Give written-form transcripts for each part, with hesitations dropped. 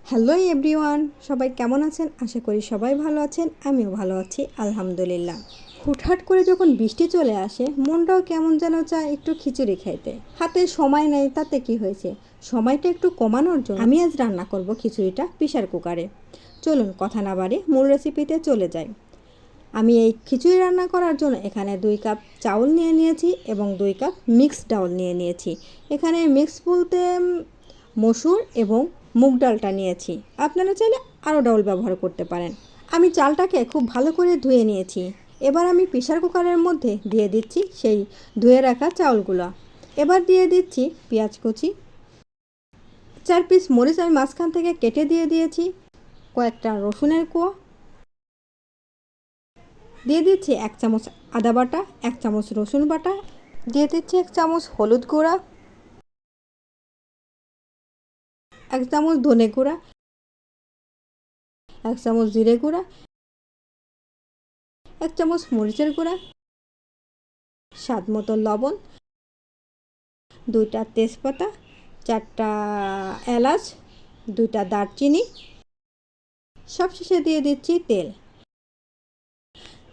Hello everyone, সবাই কেমন আছেন? আশা করি সবাই ভালো আছেন। আমিও ভালো আছি আলহামদুলিল্লাহ। হুটহাট করে যখন বৃষ্টি চলে আসে, মনটাও কেমন যেন চায় একটু খিচুড়ি খাইতে। হাতে সময় নেই, তাতে কি হয়েছে, সময়টা একটু কমানোর জন্য আমি আজ রান্না করব খিচুড়িটা প্রেসার কুকারে। চলুন কথা না বাড়িয়ে মূল রেসিপিতে চলে যাই। আমি এই খিচুড়ি রান্না করার জন্য এখানে 2 কাপ চাউল নিয়ে নিয়েছি এবং 2 কাপ মিক্সড ডাউল নিয়ে নিয়েছি। এখানে মিক্স বলতে মসুর এবং মুগ ডালটা নিয়েছি। আপনারা চাইলে আরও ডাউল ব্যবহার করতে পারেন। আমি চালটাকে খুব ভালো করে ধুয়ে নিয়েছি। এবার আমি প্রেসার কুকারের মধ্যে দিয়ে দিচ্ছি সেই ধুয়ে রাখা চাউলগুলো। এবার দিয়ে দিচ্ছি পেঁয়াজ কুচি, 4 পিস মরিচ আমি মাঝখান থেকে কেটে দিয়ে দিয়েছি, কয়েকটা রসুনের কোয়া, দিয়ে দিচ্ছি 1 চামচ আদা বাটা, 1 চামচ রসুন বাটা, দিয়ে দিচ্ছি 1 চামচ হলুদ গুঁড়া, 1 চামচ ধনে গুঁড়া, 1 চামচ জিরে গুঁড়া, 1 চামচ মরিচের গুঁড়া, স্বাদ মতো লবণ, 2টা তেজপাতা, 4টা এলাচ, 2টা দারচিনি, সবশেষে দিয়ে দিচ্ছি তেল।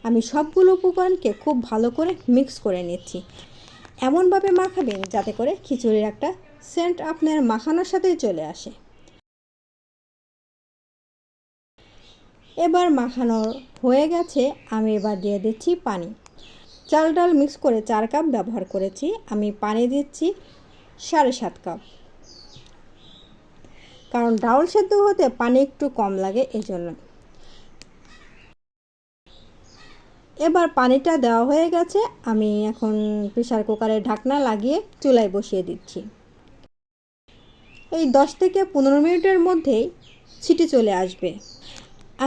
আমি সবগুলো উপকরণকে খুব ভালো করে মিক্স করে নিচ্ছি। এমনভাবে মাখাবেন যাতে করে খিচুড়ির একটা সেন্ট আপনার মাখানোর সাথেই চলে আসে। এবার মাখানো হয়ে গেছে, আমি এবার দিয়ে দিচ্ছি পানি। চাল ডাল মিক্স করে 4 কাপ ব্যবহার করেছি, আমি পানি দিচ্ছি 7.5 কাপ, কারণ ডাউল সেদ্ধ হতে পানি একটু কম লাগে এই জন্য। এবার পানিটা দেওয়া হয়ে গেছে, আমি এখন প্রেসার কুকারে ঢাকনা লাগিয়ে চুলায় বসিয়ে দিচ্ছি। এই 10 থেকে 15 মিনিটের মধ্যেই সিটি চলে আসবে।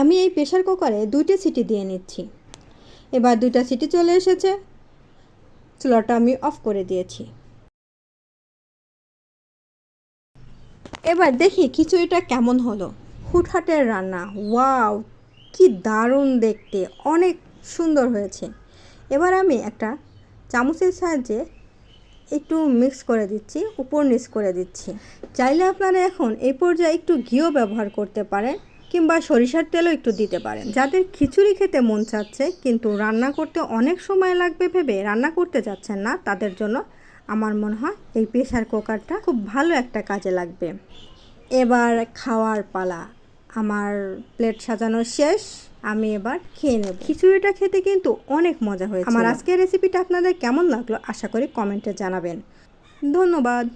আমি এই প্রেসার কুকারে 2টে সিটি দিয়ে নিচ্ছি। এবার 2টা সিটি চলে এসেছে, চুলাটা আমি অফ করে দিয়েছি। এবার দেখি খিচুড়িটা কেমন হলো। হুটহাটের রান্না, ওয়াও কি দারুণ দেখতে, অনেক সুন্দর হয়েছে। এবার আমি একটা চামচের সাহায্যে একটু মিক্স করে দিচ্ছি, উপর নিচ করে দিচ্ছি। চাইলে আপনারা এখন এই পর্যায়ে একটু ঘিও ব্যবহার করতে পারেন কিংবা সরিষার তেলও একটু দিতে পারেন। যাদের খিচুড়ি খেতে মন চাচ্ছে কিন্তু রান্না করতে অনেক সময় লাগবে ভেবে রান্না করতে চাচ্ছেন না, তাদের জন্য আমার মনে হয় এই প্রেসার কুকারটা খুব ভালো একটা কাজে লাগবে। এবার খাওয়ার পালা, আমার প্লেট সাজানো শেষ, আমি এবার খেয়ে নেব। খিচুড়িটা খেতে কিন্তু অনেক মজা হয়েছে। আমার আজকের রেসিপিটা আপনাদের কেমন লাগলো আশা করি কমেন্টে জানাবেন। ধন্যবাদ।